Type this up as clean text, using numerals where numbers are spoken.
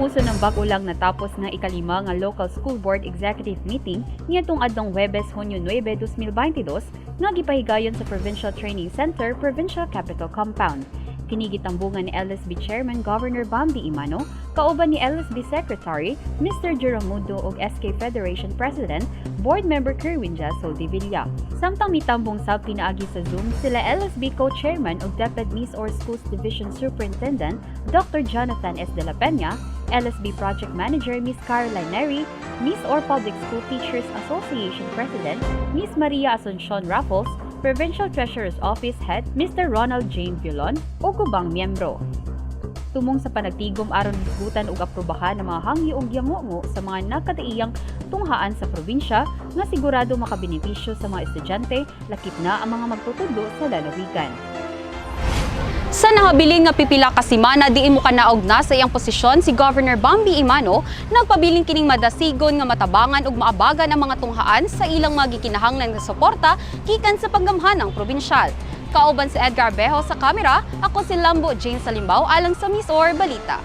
Gitapuso ng bag-o lang natapos nga ikalima nga Local School Board Executive Meeting niadtong adtong Huwebes, Hunyo 9, 2022 nga gipahigayon sa Provincial Training Center, Provincial Capital Compound. Kini gitambungan ni LSB Chairman Governor Bambi Imano, kauban ni LSB Secretary Mr. Jerome Mudo ug SK Federation President, Board Member Kerwin Soldevilla. Samtang mitambong sa pinaagi sa Zoom sila LSB Co-Chairman ug DepEd Miss-Or Schools Division Superintendent Dr. Jonathan S. De La Peña, LSB Project Manager Miss Caroline Neri, Miss-Or Public School Teachers Association President Miss Maria Asuncion Raffles, Provincial Treasurer's Office Head Mr. Ronald Jane Violon o kubang miyembro. Tumong sa panagtigom aron hisgutan ug aprobahan ng mga hangyo ug yamungo sa mga nakataiyang tunghaan sa probinsya nga sigurado makabenepisyo sa mga estudyante lakip na ang mga magtutudlo sa lalawigan. Sa nahabiling nga pipila ka semana diin mo kanaog na sa iyang posisyon si Governor Bambi Imano, nagpabiling kining madasigon nga matabangan ug maabagan ang mga tunghaan sa ilang mga gikinahanglan nga suporta gikan sa panggamhanang probinsyal. Kauban si Edgar Bejo sa kamera, ako si Lambo Jane Salimbaw alang sa Miss-Or Balita.